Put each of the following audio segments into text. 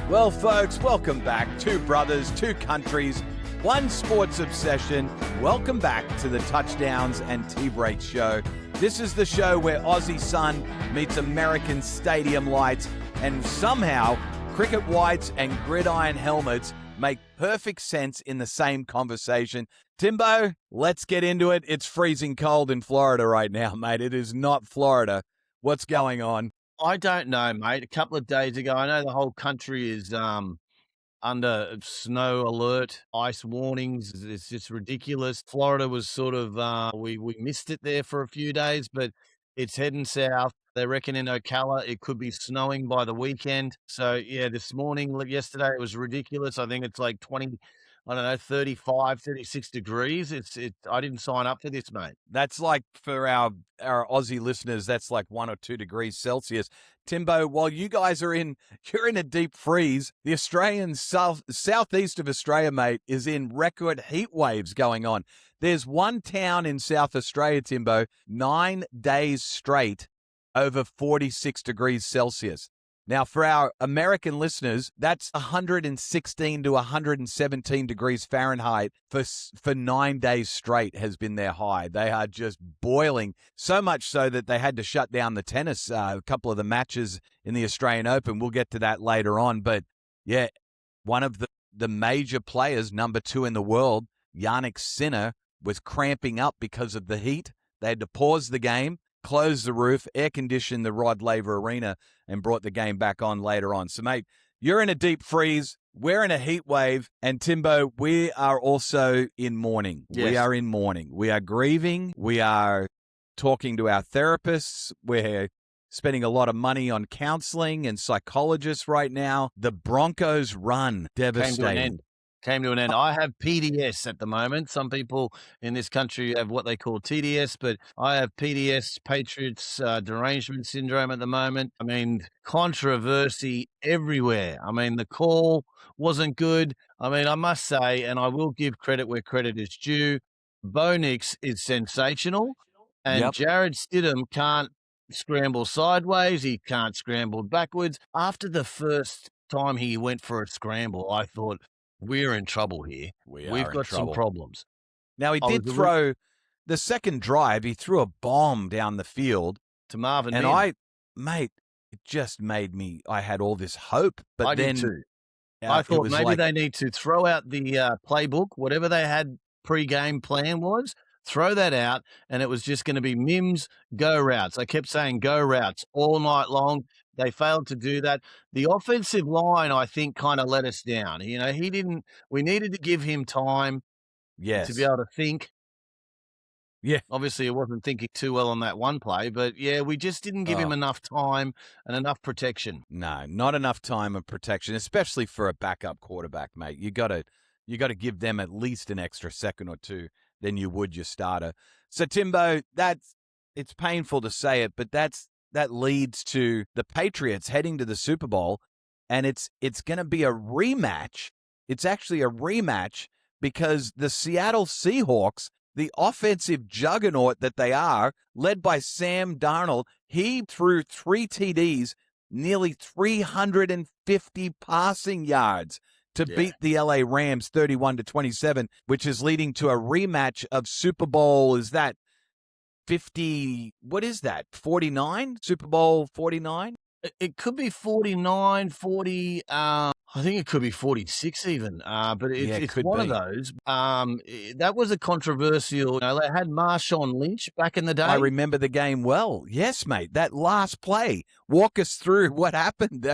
Well, folks, welcome back. Two brothers, two countries, one sports obsession. Welcome back to the Touchdowns and Tea Break Show. This is the show where Aussie sun meets American stadium lights, and somehow cricket whites and gridiron helmets make perfect sense in the same conversation. Timbo, let's get into it. It's freezing cold in Florida right now, mate. It is not Florida. What's going on? I don't know, mate. A couple of days ago, I know the whole country is under snow alert, ice warnings. It's just ridiculous. Florida was sort of we missed it there for a few days, but it's heading south. They reckon in Ocala it could be snowing by the weekend. So yeah, yesterday it was ridiculous. I think it's like 20, I don't know, 35, 36 degrees. I didn't sign up for this, mate. That's like, for our Aussie listeners, that's like 1 or 2 degrees Celsius. Timbo, while you guys you're in a deep freeze, the Australian southeast of Australia, mate, is in record heat waves going on. There's one town in South Australia, Timbo, 9 days straight over 46 degrees Celsius. Now, for our American listeners, that's 116 to 117 degrees Fahrenheit for 9 days straight has been their high. They are just boiling, so much so that they had to shut down the tennis, a couple of the matches in the Australian Open. We'll get to that later on. But, yeah, one of the major players, number 2 in the world, Yannick Sinner, was cramping up because of the heat. They had to pause the game, closed the roof, air-conditioned the Rod Laver Arena, and brought the game back on later on. So, mate, you're in a deep freeze. We're in a heat wave. And, Timbo, we are also in mourning. Yes. We are in mourning. We are grieving. We are talking to our therapists. We're spending a lot of money on counseling and psychologists right now. The Broncos run devastating. Came to an end. I have PDS at the moment. Some people in this country have what they call TDS, but I have PDS, Patriots derangement syndrome at the moment. I mean, controversy everywhere. I mean, the call wasn't good. I mean, I must say, and I will give credit where credit is due, Bo Nix is sensational, and Yep. Jared Stidham can't scramble sideways. He can't scramble backwards. After the first time he went for a scramble, I thought, we're in trouble here. We've got some problems. Now, he did throw the second drive. He threw a bomb down the field to Marvin. And it just made me, I had all this hope. But I then did too. I thought maybe they need to throw out the playbook, whatever they had pre-game plan was, throw that out, and it was just going to be Mims, go routes. I kept saying go routes all night long. They failed to do that. The offensive line, I think, kind of let us down. You know, we needed to give him time to be able to think. Yeah. Obviously, he wasn't thinking too well on that one play, but yeah, we just didn't give him enough time and enough protection. No, not enough time of protection, especially for a backup quarterback, mate. You got to give them at least an extra second or two than you would your starter. So, Timbo, it's painful to say it, but that leads to the Patriots heading to the Super Bowl, and it's going to be a rematch. It's actually a rematch because the Seattle Seahawks, the offensive juggernaut that they are, led by Sam Darnold, he threw 3 TDs, nearly 350 passing yards to beat the LA Rams 31-27, which is leading to a rematch of Super Bowl. Is that 50, what is that, 49? Super Bowl 49? It could be 49, 40, I think it could be 46 even, but it's one of those. That was a controversial, they had Marshawn Lynch back in the day. I remember the game well. Yes, mate, that last play. Walk us through what happened.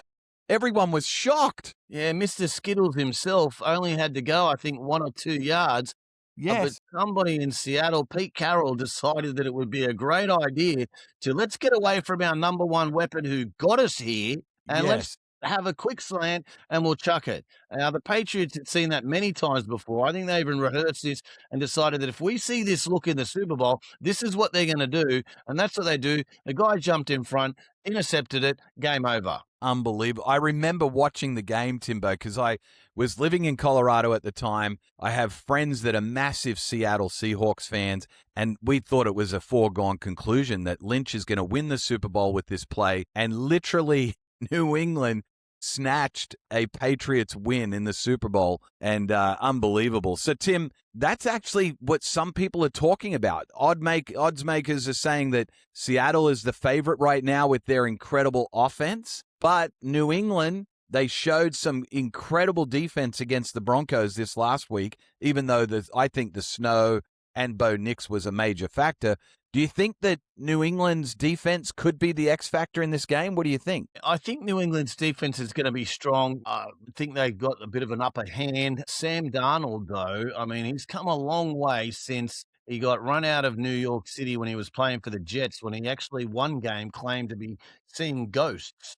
Everyone was shocked. Yeah, Mr. Skittles himself only had to go, I think, 1 or 2 yards. Yes. But somebody in Seattle, Pete Carroll, decided that it would be a great idea to let's get away from our number one weapon who got us here and let's have a quick slant and we'll chuck it. Now, the Patriots had seen that many times before. I think they even rehearsed this and decided that if we see this look in the Super Bowl, this is what they're going to do. And that's what they do. The guy jumped in front, intercepted it, game over. Unbelievable. I remember watching the game, Timbo, because I was living in Colorado at the time. I have friends that are massive Seattle Seahawks fans, and we thought it was a foregone conclusion that Lynch is going to win the Super Bowl with this play. And literally, New England snatched a Patriots win in the Super Bowl, and unbelievable. So, Tim, that's actually what some people are talking about. Odds makers are saying that Seattle is the favorite right now with their incredible offense, but New England, they showed some incredible defense against the Broncos this last week, even though I think the snow and Bo Nix was a major factor. Do you think that New England's defense could be the X factor in this game? What do you think? I think New England's defense is going to be strong. I think they've got a bit of an upper hand. Sam Darnold, though, I mean, he's come a long way since he got run out of New York City when he was playing for the Jets, when he actually one game claimed to be seeing ghosts.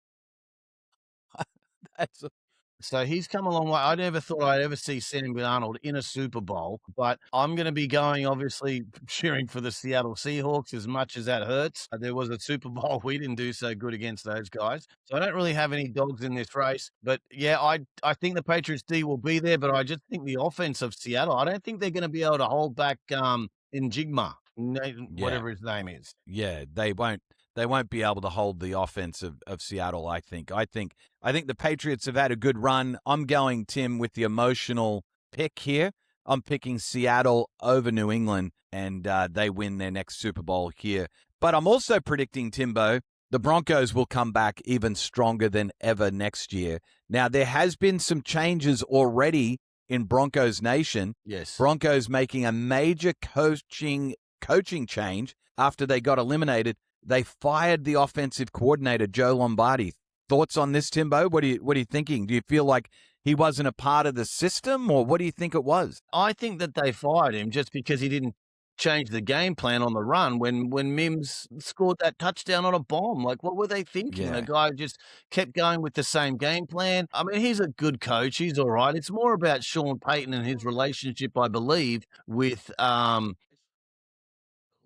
That's So he's come a long way. I never thought I'd ever see Sam Darnold in a Super Bowl, but I'm going to be going, obviously, cheering for the Seattle Seahawks as much as that hurts. There was a Super Bowl. We didn't do so good against those guys. So I don't really have any dogs in this race. But, yeah, I think the Patriots D will be there, but I just think the offense of Seattle, I don't think they're going to be able to hold back Njigma, whatever his name is. Yeah, they won't. They won't be able to hold the offense of Seattle, I think. I think the Patriots have had a good run. I'm going, Tim, with the emotional pick here. I'm picking Seattle over New England, and they win their next Super Bowl here. But I'm also predicting, Timbo, the Broncos will come back even stronger than ever next year. Now, there has been some changes already in Broncos Nation. Yes. Broncos making a major coaching change after they got eliminated. They fired the offensive coordinator, Joe Lombardi. Thoughts on this, Timbo? What are you thinking? Do you feel like he wasn't a part of the system, or what do you think it was? I think that they fired him just because he didn't change the game plan on the run when Mims scored that touchdown on a bomb. Like, what were they thinking? Yeah. The guy just kept going with the same game plan. I mean, he's a good coach. He's all right. It's more about Sean Payton and his relationship, I believe, with Bo.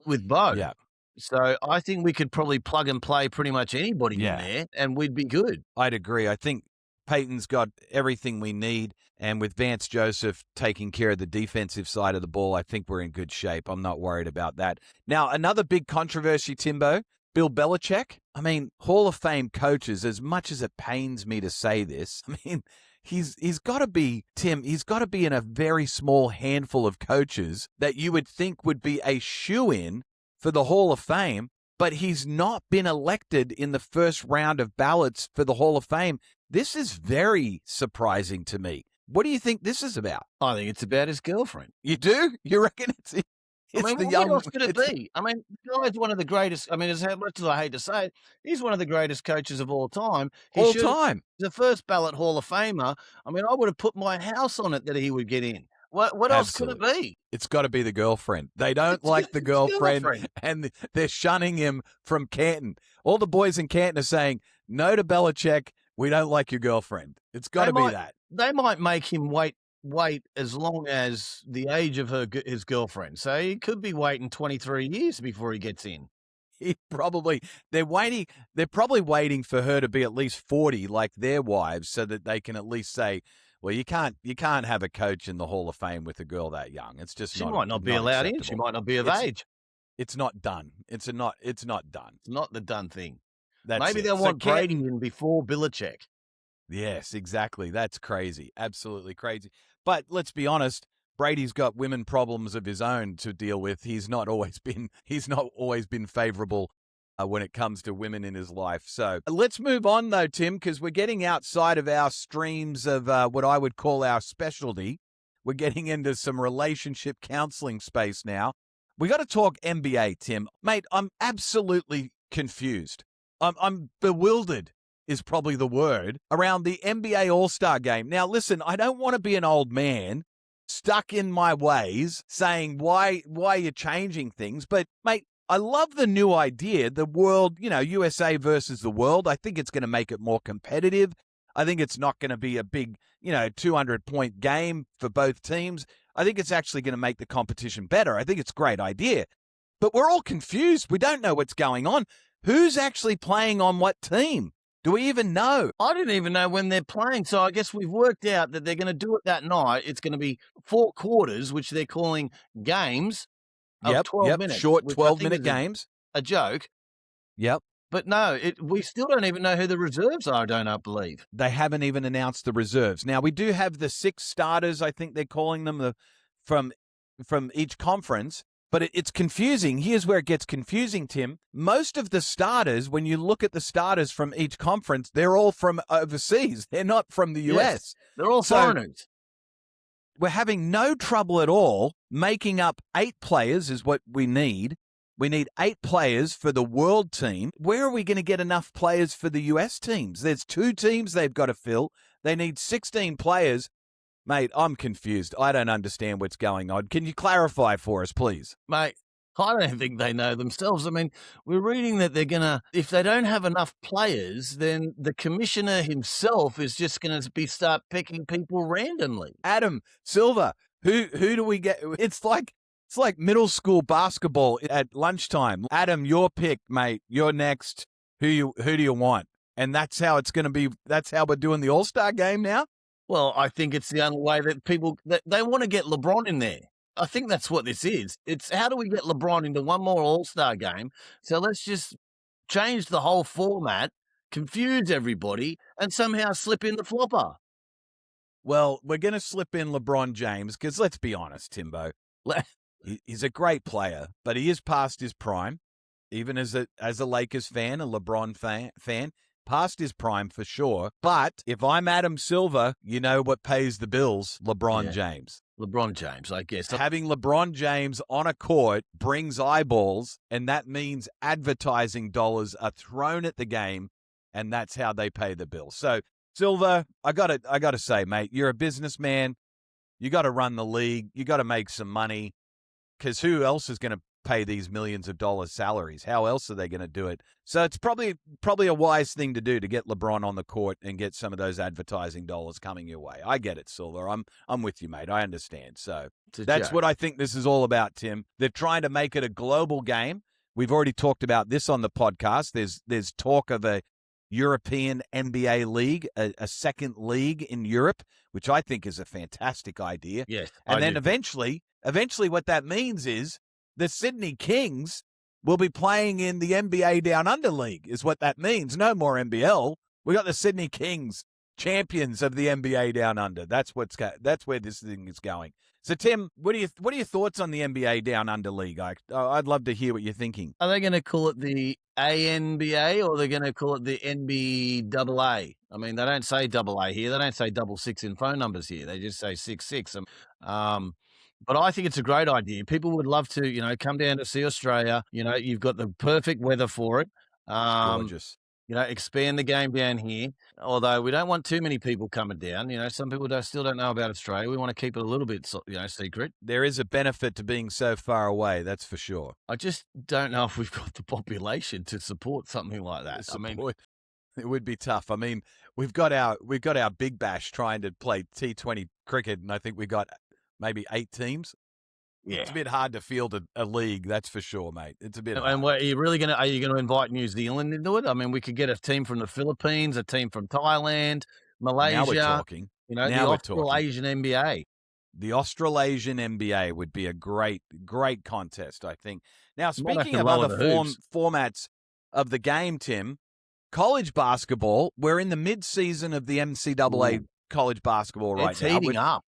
Yeah. So I think we could probably plug and play pretty much anybody in there, and we'd be good. I'd agree. I think Peyton's got everything we need, and with Vance Joseph taking care of the defensive side of the ball, I think we're in good shape. I'm not worried about that. Now, another big controversy, Timbo, Bill Belichick. I mean, Hall of Fame coaches, as much as it pains me to say this, I mean, he's got to be, Tim, he's got to be in a very small handful of coaches that you would think would be a shoo-in for the Hall of Fame, but he's not been elected in the first round of ballots for the Hall of Fame. This is very surprising to me. What do you think this is about? I think it's about his girlfriend. You do? You reckon it's the young? What else could it be? I mean, the guy's one of the greatest. I mean, as much as I hate to say it, he's one of the greatest coaches of all time. All time. The first ballot Hall of Famer. I mean, I would have put my house on it that he would get in. What else could it be? It's got to be the girlfriend. They don't like the girlfriend, and they're shunning him from Canton. All the boys in Canton are saying, no to Belichick, we don't like your girlfriend. It's got to be that. They might make him wait as long as the age of his girlfriend. So he could be waiting 23 years before he gets in. They're probably waiting for her to be at least 40 like their wives, so that they can at least say, well, you can't have a coach in the Hall of Fame with a girl that young. It's just she might not be allowed in. She might not be of age. It's not done. It's not done. It's not the done thing. Maybe they'll want Brady in before Belichick. Yes, exactly. That's crazy. Absolutely crazy. But let's be honest, Brady's got women problems of his own to deal with. He's not always been favorable when it comes to women in his life. So let's move on, though, Tim, because we're getting outside of our streams of what I would call our specialty. We're getting into some relationship counseling space now. We got to talk NBA, Tim. Mate, I'm absolutely confused. I'm bewildered is probably the word around the NBA All-Star game. Now, listen, I don't want to be an old man stuck in my ways saying why you're changing things. But, mate, I love the new idea, the world, USA versus the world. I think it's going to make it more competitive. I think it's not going to be a big, 200-point game for both teams. I think it's actually going to make the competition better. I think it's a great idea. But we're all confused. We don't know what's going on. Who's actually playing on what team? Do we even know? I didn't even know when they're playing, so I guess we've worked out that they're going to do it that night. It's going to be 4 quarters, which they're calling games of 12 minutes. Short 12-minute games. A joke. Yep. But no, we still don't even know who the reserves are, I don't believe. They haven't even announced the reserves. Now, we do have the 6 starters, I think they're calling them, from each conference, but it's confusing. Here's where it gets confusing, Tim. Most of the starters, when you look at the starters from each conference, they're all from overseas. They're not from the US. Yes, they're all foreigners. We're having no trouble at all making up 8 players is what we need. We need 8 players for the world team. Where are we going to get enough players for the US teams? There's 2 teams they've got to fill. They need 16 players. Mate, I'm confused. I don't understand what's going on. Can you clarify for us, please? Mate, I don't think they know themselves. I mean, we're reading that they're going to, if they don't have enough players, then the commissioner himself is just going to start picking people randomly. Adam Silver, who do we get? It's like middle school basketball at lunchtime. Adam, your pick, mate. You're next. Who do you want? And that's how it's going to be. That's how we're doing the All-Star game now? Well, I think it's the only way that they want to get LeBron in there. I think that's what this is. It's how do we get LeBron into one more All-Star game? So let's just change the whole format, confuse everybody, and somehow slip in the flopper. Well, we're going to slip in LeBron James because let's be honest, Timbo. He's a great player, but he is past his prime. Even as a Lakers fan, a LeBron fan, past his prime for sure. But if I'm Adam Silver, you know what pays the bills? LeBron James. LeBron James, I guess. Having LeBron James on a court brings eyeballs, and that means advertising dollars are thrown at the game, and that's how they pay the bills. So, Silver, I gotta say, mate, you're a businessman. You got to run the league. You got to make some money, because who else is going to pay these millions of dollars salaries? How else are they going to do it? So it's probably a wise thing to do to get LeBron on the court and get some of those advertising dollars coming your way. I get it, Silver. I'm with you, mate. I understand. So that's what I think this is all about, Tim. They're trying to make it a global game. We've already talked about this on the podcast. There's talk of a European NBA league, a second league in Europe, which I think is a fantastic idea. Yes. And then eventually what that means is the Sydney Kings will be playing in the NBA Down Under League, is what that means. No more NBL. We got the Sydney Kings, champions of the NBA Down Under. That's where this thing is going. So, Tim, what are your thoughts on the NBA Down Under League? I'd love to hear what you're thinking. Are they going to call it the ANBA or they're going to call it the NBAA? I mean, they don't say AA here. They don't say 66 in phone numbers here. They just say 66. But I think it's a great idea. People would love to, come down to see Australia. You've got the perfect weather for it. Gorgeous. Expand the game down here. Although we don't want too many people coming down. Some people still don't know about Australia. We want to keep it a little bit, secret. There is a benefit to being so far away, that's for sure. I just don't know if we've got the population to support something like that. It would be tough. I mean, we've got our Big Bash trying to play T20 cricket, and I think we got maybe 8 teams. Yeah. It's a bit hard to field a league, that's for sure, mate. It's a bit hard. And are you going to invite New Zealand into it? I mean, we could get a team from the Philippines, a team from Thailand, Malaysia. Now we're talking. The Australasian NBA. The Australasian NBA would be a great contest, I think. Now, speaking of other formats of the game, Tim, college basketball, we're in the mid-season of the NCAA college basketball right now. It's heating up.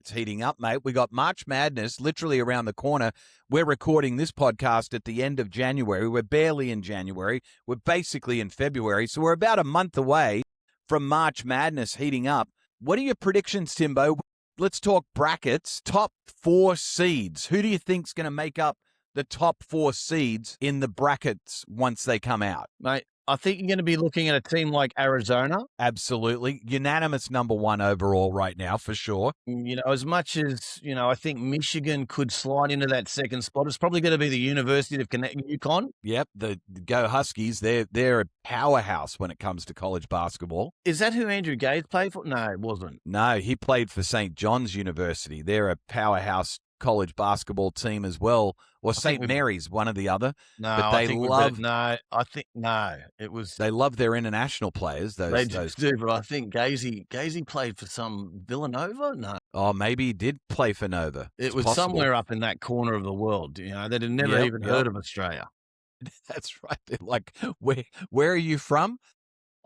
It's heating up, mate. We got March Madness literally around the corner. We're recording this podcast at the end of January. We're barely in January. We're basically in February. So we're about a month away from March Madness heating up. What are your predictions, Timbo? Let's talk brackets. Top 4 seeds. Who do you think's going to make up the top 4 seeds in the brackets once they come out? Mate, I think you're going to be looking at a team like Arizona. Absolutely. Unanimous number 1 overall right now, for sure. As much as, I think Michigan could slide into that second spot, it's probably going to be the University of UConn. Yep, the Go Huskies. They're a powerhouse when it comes to college basketball. Is that who Andrew Gaze played for? No, it wasn't. No, he played for St. John's University. They're a powerhouse college basketball team as well, or St. Mary's, one or the other. No, but they it was. They love their international players. Those do, but I think Gazy played for some Villanova. No, oh, maybe he did play for Nova. It was possible. Somewhere up in that corner of the world. They'd have never even heard of Australia. That's right. They're like, where are you from?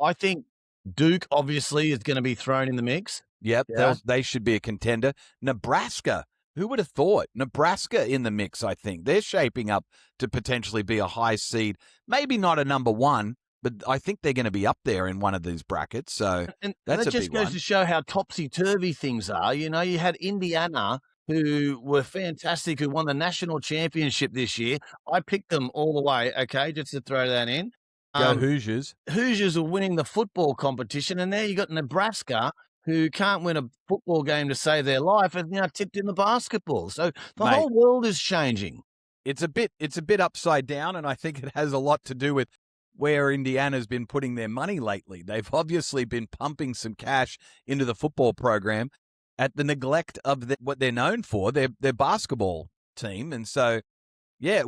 I think Duke obviously is going to be thrown in the mix. Yep, Yeah. they should be a contender. Nebraska, who would have thought? Nebraska in the mix, I think. They're shaping up to potentially be a high seed. Maybe not a number one, but I think they're going to be up there in one of these brackets. So And that's that a just big goes one. to show how topsy-turvy things are. You know, you had Indiana, who were fantastic, who won the national championship this year. I picked them all the way, okay, just to throw that in. Go Hoosiers. Hoosiers are winning the football competition, and there you got Nebraska, who can't win a football game to save their life, and now tipped in the basketball. So the Mate, whole world is changing. it's a bit upside down, and I think it has a lot to do with where Indiana's been putting their money lately. They've obviously been pumping some cash into the football program at the neglect of what they're known for, their basketball team. And so, yeah,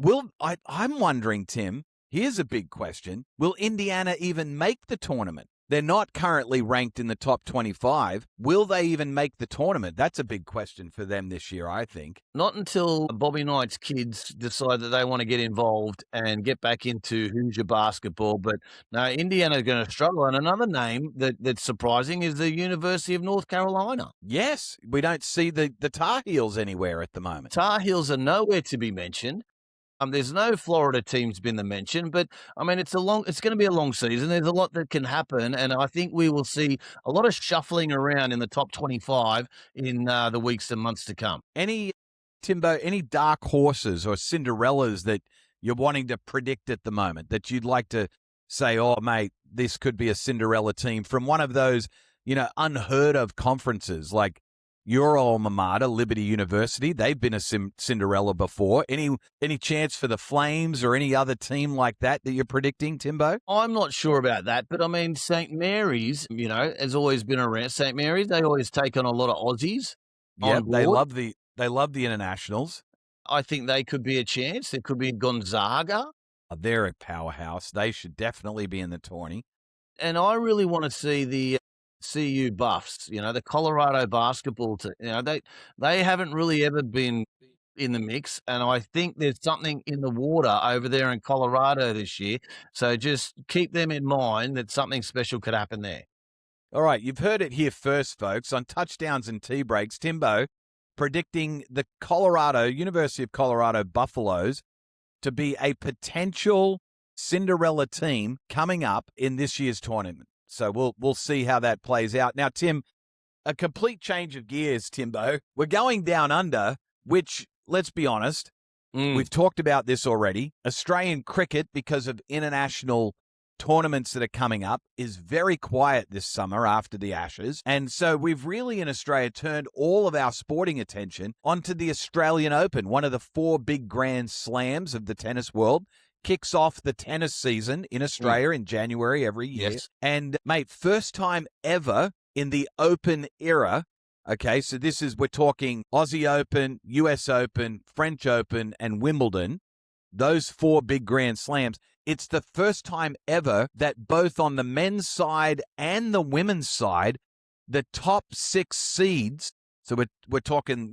I'm wondering, Tim, here's a big question. Will Indiana even make the tournament? They're not currently ranked in the top 25. Will they even make the tournament? That's a big question for them this year, I think. Not until Bobby Knight's kids decide that they want to get involved and get back into Hoosier basketball. But no, Indiana's going to struggle. And another name that's surprising is the University of North Carolina. Yes, we don't see the Tar Heels anywhere at the moment. Tar Heels are nowhere to be mentioned. There's no Florida teams been mentioned, but I mean, it's going to be a long season. There's a lot that can happen, and I think we will see a lot of shuffling around in the top 25 in the weeks and months to come. Timbo, any dark horses or Cinderellas that you're wanting to predict at the moment that you'd like to say, oh, mate, this could be a Cinderella team from one of those, unheard of conferences like your alma mater, Liberty University? They've been a Cinderella before. Any chance for the Flames or any other team like that you're predicting, Timbo? I'm not sure about that, but I mean, St. Mary's, has always been around. St. Mary's, they always take on a lot of Aussies. Yeah, they love the internationals. I think they could be a chance. There could be Gonzaga. They're a powerhouse. They should definitely be in the tourney. And I really want to see the CU Buffs, the Colorado basketball team. They haven't really ever been in the mix, and I think there's something in the water over there in Colorado this year. So just keep them in mind that something special could happen there. All right, you've heard it here first, folks, on Touchdowns and Tea Breaks. Timbo predicting the University of Colorado Buffaloes to be a potential Cinderella team coming up in this year's tournament. So we'll see how that plays out. Now, Tim, a complete change of gears, Timbo. We're going down under, which, let's be honest, we've talked about this already. Australian cricket, because of international tournaments that are coming up, is very quiet this summer after the Ashes. And so we've really, in Australia, turned all of our sporting attention onto the Australian Open, one of the 4 big grand slams of the tennis world. Kicks off the tennis season in Australia in January every year. Yes. And, mate, first time ever in the Open era. Okay, so we're talking Aussie Open, US Open, French Open, and Wimbledon. Those 4 big grand slams. It's the first time ever that both on the men's side and the women's side, the top 6 seeds, so we're talking,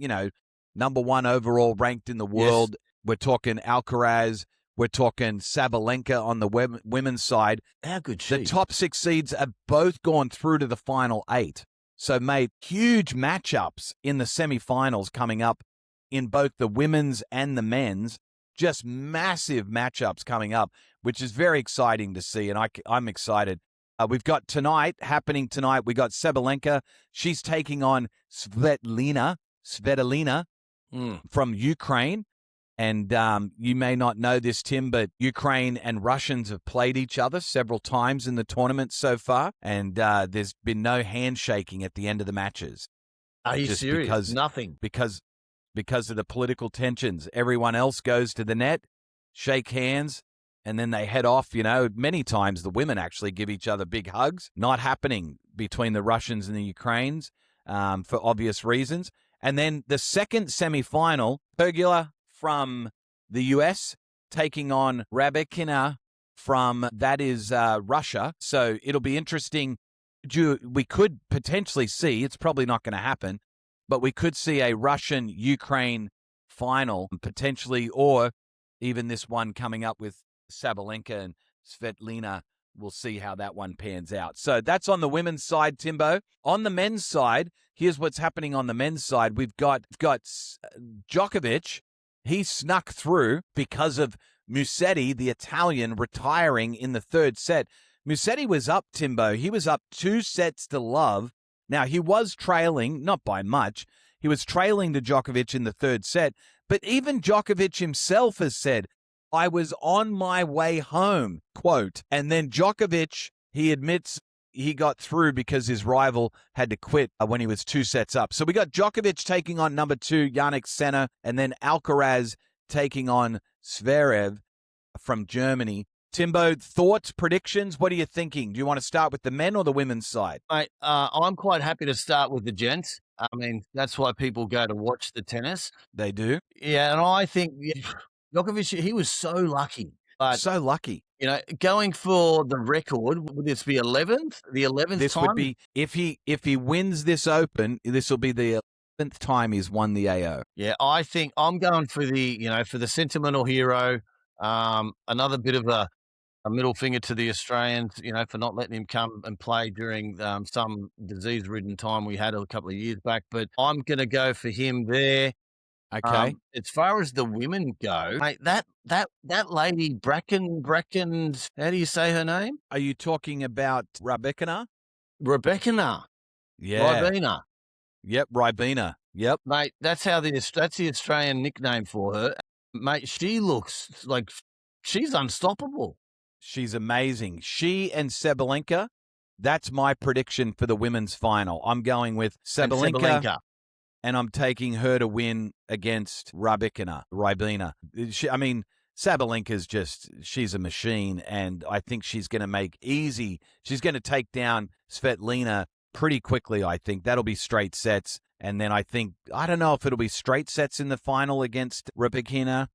number 1 overall ranked in the world. Yes. We're talking Alcaraz. We're talking Sabalenka on the women's side. How good she? The top 6 seeds have both gone through to the final 8. So, mate, huge matchups in the semifinals coming up in both the women's and the men's. Just massive matchups coming up, which is very exciting to see, and I'm excited. We've got happening tonight, we got Sabalenka. She's taking on Svitolina from Ukraine. And you may not know this, Tim, but Ukraine and Russians have played each other several times in the tournament so far, and there's been no handshaking at the end of the matches. Are you serious? Nothing. Because of the political tensions. Everyone else goes to the net, shake hands, and then they head off. Many times the women actually give each other big hugs. Not happening between the Russians and the Ukrainians for obvious reasons. And then the second semifinal, Pergula from the US taking on Rabikina from Russia. So it'll be interesting. We could potentially see, it's probably not going to happen, but we could see a Russian-Ukraine final potentially, or even this one coming up with Sabalenka and Svetlina. We'll see how that one pans out. So that's on the women's side, Timbo. On the men's side, here's what's happening on the men's side. We've got Djokovic. He snuck through because of Musetti, the Italian, retiring in the third set. Musetti was up, Timbo. He was up 2-0. Now, he was trailing, not by much. He was trailing to Djokovic in the third set. But even Djokovic himself has said, I was on my way home, quote. And then Djokovic, he admits he got through because his rival had to quit when he was 2 sets up. So we got Djokovic taking on number 2, Jannik Sinner, and then Alcaraz taking on Zverev from Germany. Timbo, thoughts, predictions? What are you thinking? Do you want to start with the men or the women's side? Mate, I'm quite happy to start with the gents. I mean, that's why people go to watch the tennis. They do. Yeah, and I think Djokovic, he was so lucky. But, so lucky. Going for the record, would this be 11th? The 11th this time? Would be, if he wins this Open, this will be the 11th time he's won the AO. Yeah, I think I'm going for for the sentimental hero. Another bit of a middle finger to the Australians, for not letting him come and play during some disease-ridden time we had a couple of years back. But I'm going to go for him there. Okay. As far as the women go, mate, that lady Bracken, how do you say her name? Are you talking about Rybakina? Rybakina. Yeah. Rybina. Yep, Rybina. Yep. Mate, that's the Australian nickname for her. Mate, she looks like she's unstoppable. She's amazing. She and Sabalenka, that's my prediction for the women's final. I'm going with Sabalenka. And I'm taking her to win against Rybina. Sabalenka's she's a machine, and I think she's going to take down Svetlina pretty quickly, I think. That'll be straight sets. And then I don't know if it'll be straight sets in the final against Rybakina,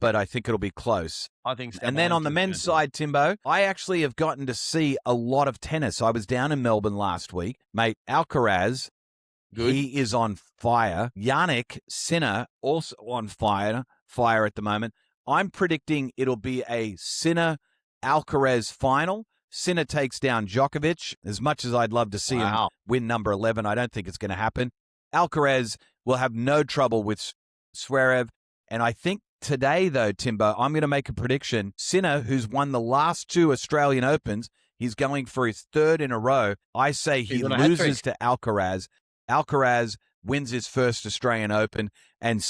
but I think it'll be close. I think so. And then on the men's side, Timbo, I actually have gotten to see a lot of tennis. I was down in Melbourne last week. Mate, Alcaraz, good. He is on fire. Jannik Sinner, also on fire at the moment. I'm predicting it'll be a Sinner-Alcaraz final. Sinner takes down Djokovic. As much as I'd love to see him win number 11, I don't think it's going to happen. Alcaraz will have no trouble with Zverev. And I think today, though, Timbo, I'm going to make a prediction. Sinner, who's won the last 2 Australian Opens, he's going for his 3rd in a row. I say he loses to Alcaraz. Alcaraz wins his first Australian Open, and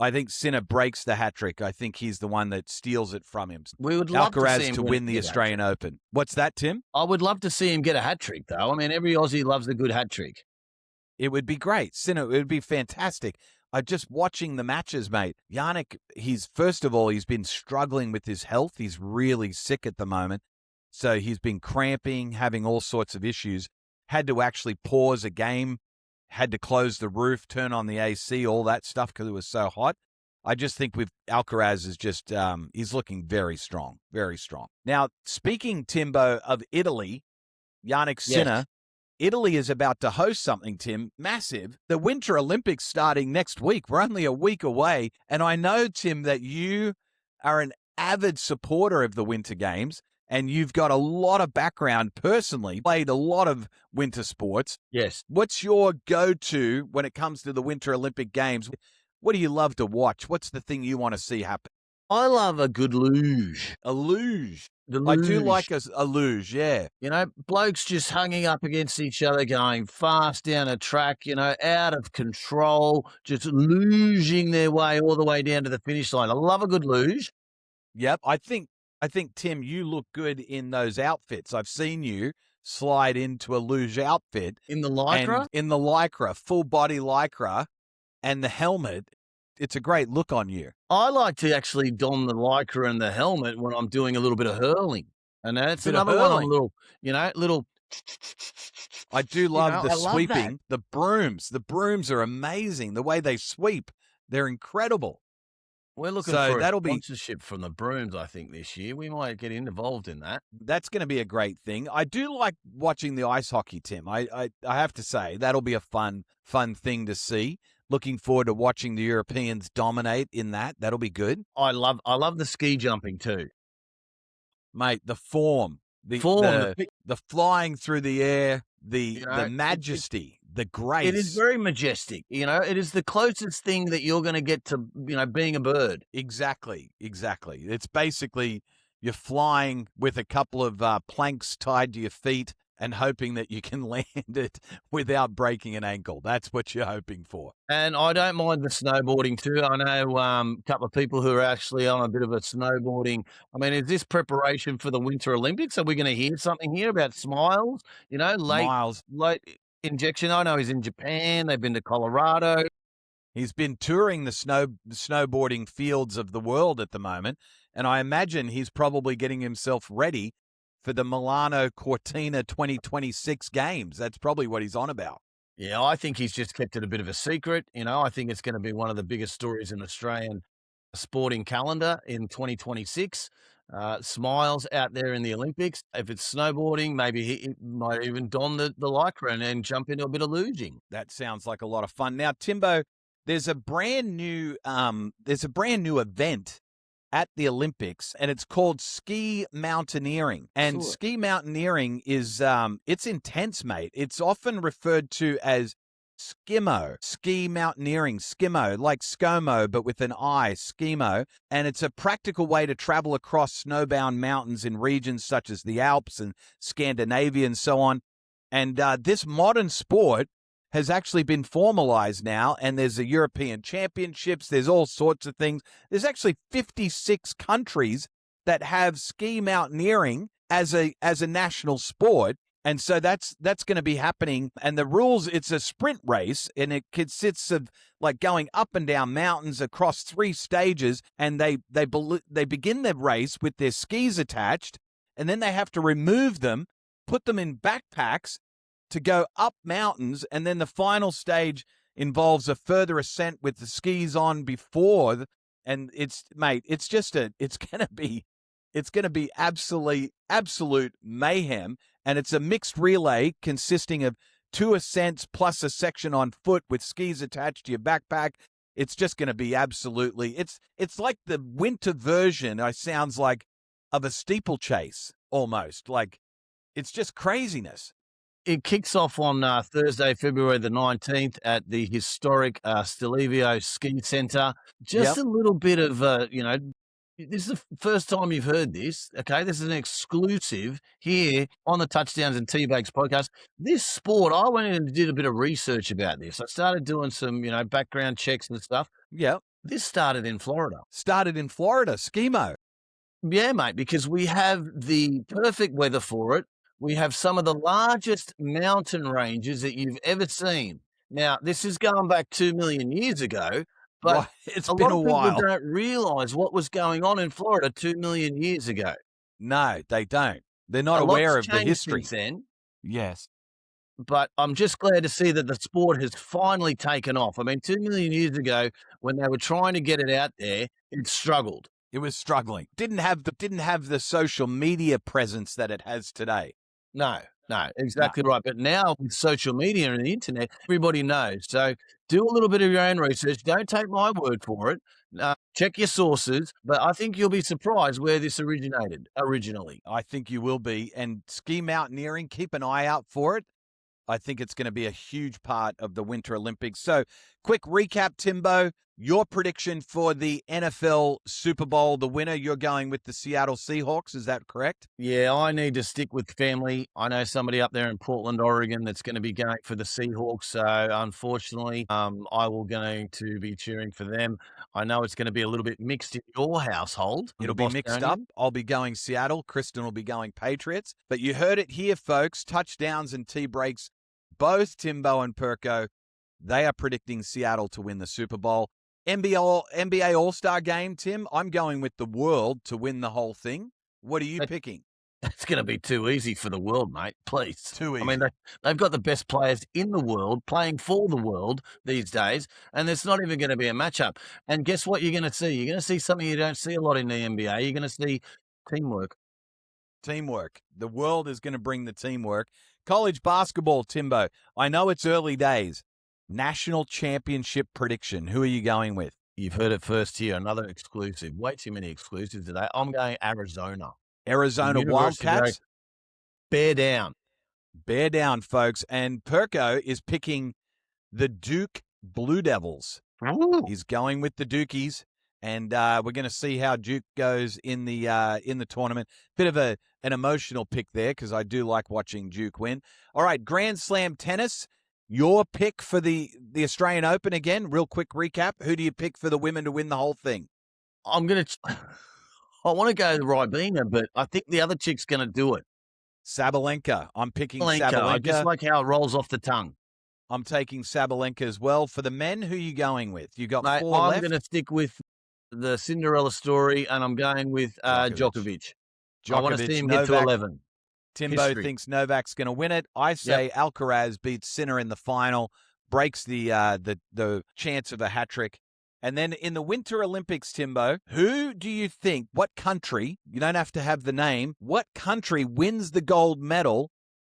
I think Sinner breaks the hat trick. I think he's the one that steals it from him. We would love Alcaraz to see him win the Australian Open. What's that, Tim? I would love to see him get a hat trick, though. I mean, every Aussie loves a good hat trick. It would be great. Sinner, it would be fantastic. Just watching the matches, mate. Jannik, he's been struggling with his health. He's really sick at the moment. So he's been cramping, having all sorts of issues. Had to actually pause a game. Had to close the roof, turn on the AC, all that stuff because it was so hot. I just think with Alcaraz is he's looking very strong, very strong. Now, speaking, Timbo, of Italy, Jannik Sinner, Italy is about to host something, Tim, massive. The Winter Olympics starting next week. We're only a week away. And I know, Tim, that you are an avid supporter of the Winter Games. And you've got a lot of background personally, played a lot of winter sports. Yes. What's your go-to when it comes to the Winter Olympic Games? What do you love to watch? What's the thing you want to see happen? I love a good luge. A luge. The luge. I do like a luge, yeah. Blokes just hanging up against each other, going fast down a track, out of control, just luging their way all the way down to the finish line. I love a good luge. Yep, I think, Tim, you look good in those outfits. I've seen you slide into a luge outfit. In the Lycra? In the Lycra, full body Lycra, and the helmet. It's a great look on you. I like to actually don the Lycra and the helmet when I'm doing a little bit of hurling. And that's another one I'm little... I do love the sweeping. Love the brooms. The brooms are amazing. The way they sweep, they're incredible. We're looking for a sponsorship from the brooms, I think, this year. We might get involved in that. That's going to be a great thing. I do like watching the ice hockey, Tim. I have to say, that'll be a fun thing to see. Looking forward to watching the Europeans dominate in that. That'll be good. I love the ski jumping too. Mate, the form, the Form, the the flying through the air, you the know, majesty, the it is grace. very majestic. It is the closest thing that you're going to get to, being a bird. Exactly. It's basically you're flying with a couple of planks tied to your feet and hoping that you can land it without breaking an ankle. That's what you're hoping for. And I don't mind the snowboarding too. I know a couple of people who are actually on a bit of a snowboarding. I mean, is this preparation for the Winter Olympics? Are we going to hear something here about Smiles? Miles, Late injection. I know he's in Japan. They've been to Colorado. he's been touring the snowboarding fields of the world at the moment, and I imagine he's probably getting himself ready for the Milano Cortina 2026 games. That's probably what he's on about. Yeah, I think he's just kept it a bit of a secret. I think it's going to be one of the biggest stories in Australian sporting calendar in 2026. Smiles out there in the Olympics. If it's snowboarding, maybe he might even don the lycra and jump into a bit of luging. That sounds like a lot of fun. Now, Timbo, there's a brand new event at the Olympics, and it's called ski-mountaineering. And Sure. ski-mountaineering is it's intense, mate. It's often referred to as skimo, ski mountaineering, skimo, like ScoMo, but with an I, skimo. And it's a practical way to travel across snowbound mountains in regions such as the Alps and Scandinavia and so on. And this modern sport has actually been formalized now, and there's a European Championships. There's all sorts of things. There's actually 56 countries that have ski mountaineering as a national sport. And so that's going to be happening. And the rules, it's a sprint race, and it consists of like going up and down mountains across 3 stages. And they begin the race with their skis attached, and then they have to remove them, put them in backpacks to go up mountains. And then the final stage involves a further ascent with the skis on before. And it's going to be absolute mayhem. And it's a mixed relay consisting of 2 ascents plus a section on foot with skis attached to your backpack. It's just going to be it's like the winter version, it sounds like, of a steeplechase almost. Like, it's just craziness. It kicks off on Thursday, February the 19th at the historic Stelvio Ski Centre. Just Yep. a little bit of, this is the first time you've heard this, okay? This is an exclusive here on the Touchdowns and Teabags podcast. This sport, I went in and did a bit of research about this. I started doing some, background checks and stuff. Yep. This started in Florida. Started in Florida, skimo. Yeah, mate, because we have the perfect weather for it. We have some of the largest mountain ranges that you've ever seen. Now, this is going back 2 million years ago, but Right. It's a been lot a of people while. don't realize what was going on in Florida 2 million years ago. No, they don't. They're not A lot's aware of the changed history. since then, Yes. but I'm just glad to see that the sport has finally taken off. I mean, 2 million years ago, when they were trying to get it out there, it struggled. It was struggling. Didn't have the social media presence that it has today. No, exactly right. But now with social media and the internet, everybody knows. So do a little bit of your own research. Don't take my word for it. Check your sources. But I think you'll be surprised where this originated originally. I think you will be. And ski mountaineering, keep an eye out for it. I think it's going to be a huge part of the Winter Olympics. So, quick recap, Timbo. Your prediction for the NFL Super Bowl, the winner, you're going with the Seattle Seahawks. Is that correct? Yeah, I need to stick with family. I know somebody up there in Portland, Oregon that's going to be going for the Seahawks. So, unfortunately, I will going to be cheering for them. I know it's going to be a little bit mixed in your household. It'll be mixed up. I'll be going Seattle. Kristen will be going Patriots. But you heard it here, folks. Touchdowns and tea breaks. Both Timbo and Perko, they are predicting Seattle to win the Super Bowl. NBA All-Star game, Tim, I'm going with the world to win the whole thing. What are you picking? That's going to be too easy for the world, mate. Please. Too easy. I mean, they've got the best players in the world playing for the world these days, and it's not even going to be a matchup. And guess what you're going to see? You're going to see something you don't see a lot in the NBA. You're going to see teamwork. Teamwork. The world is going to bring the teamwork. College basketball, Timbo. I know it's early days. National championship prediction. Who are you going with? You've heard it first here. Another exclusive. Way too many exclusives today. I'm going Arizona. Arizona University Wildcats. Bear down. Bear down, folks. And Perko is picking the Duke Blue Devils. Ooh. He's going with the Dukies, and we're going to see how Duke goes in the tournament. Bit of an emotional pick there because I do like watching Duke win. All right, Grand Slam tennis. Your pick for the Australian Open again. Real quick recap. Who do you pick for the women to win the whole thing? I want to go Rybina, but I think the other chick's going to do it. Sabalenka. I'm picking Sabalenka. I just like how it rolls off the tongue. I'm taking Sabalenka as well. For the men, who are you going with? You got Mate, 4 I'm left. going to stick with the Cinderella story, and I'm going with Djokovic. I want to see him get to 11. Timbo History. thinks Novak's going to win it. I say Alcaraz beats Sinner in the final, breaks the chance of a hat trick. And then in the Winter Olympics, Timbo, who do you think, what country, you don't have to have the name, what country wins the gold medal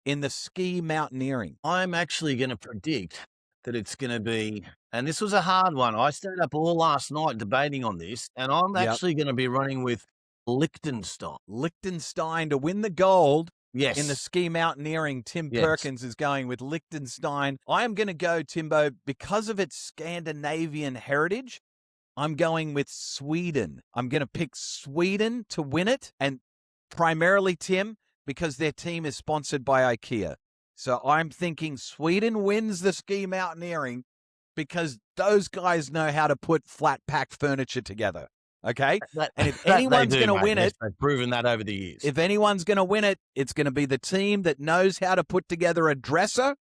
in the ski mountaineering? I'm actually going to predict that it's going to be, and this was a hard one. I stayed up all last night debating on this, and I'm actually going to be running with Liechtenstein. Liechtenstein to win the gold. Yes. In the ski mountaineering, Tim Perkins is going with Liechtenstein. I am going to go, Timbo, because of its Scandinavian heritage, I'm going with Sweden. I'm going to pick Sweden to win it, and primarily, Tim, because their team is sponsored by IKEA. So I'm thinking Sweden wins the ski mountaineering because those guys know how to put flat pack furniture together. Okay? And if anyone's going to win it, they've proven that over the years. If anyone's going to win it, it's going to be the team that knows how to put together a dresser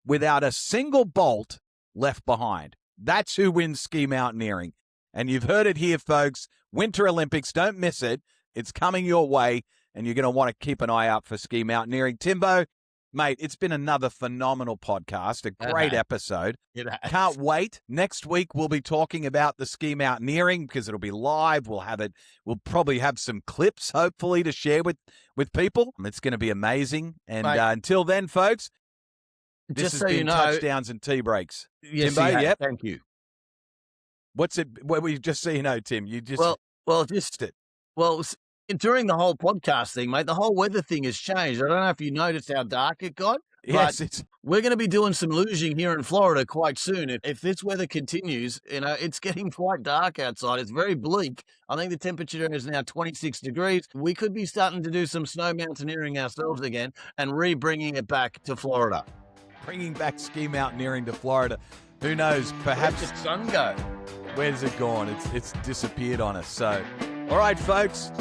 without a single bolt left behind. That's who wins ski mountaineering. And you've heard it here, folks. Winter Olympics, don't miss it. It's coming your way, and you're going to want to keep an eye out for ski mountaineering. Timbo, mate, it's been another phenomenal podcast, a great episode. Can't wait. Next week, we'll be talking about the ski mountaineering because it'll be live. We'll probably have some clips, hopefully, to share with people. It's going to be amazing. And until then, folks, this has been Touchdowns and Tea Breaks. Yes, Timbo, yep. Thank you. What's it? Well, just so you know, Tim, you just during the whole podcast thing, mate, the whole weather thing has changed. I don't know if you noticed how dark it got. Yes, we're going to be doing some luging here in Florida quite soon. If this weather continues, it's getting quite dark outside. It's very bleak. I think the temperature is now 26 degrees. We could be starting to do some snow mountaineering ourselves again and re-bringing it back to Florida. Bringing back ski mountaineering to Florida. Who knows? Perhaps where's the sun go? Where's it gone? It's disappeared on us. So, all right, folks.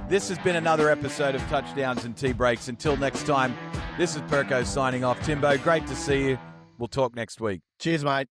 This has been another episode of Touchdowns and Tea Breaks. Until next time, this is Perko signing off. Timbo, great to see you. We'll talk next week. Cheers, mate.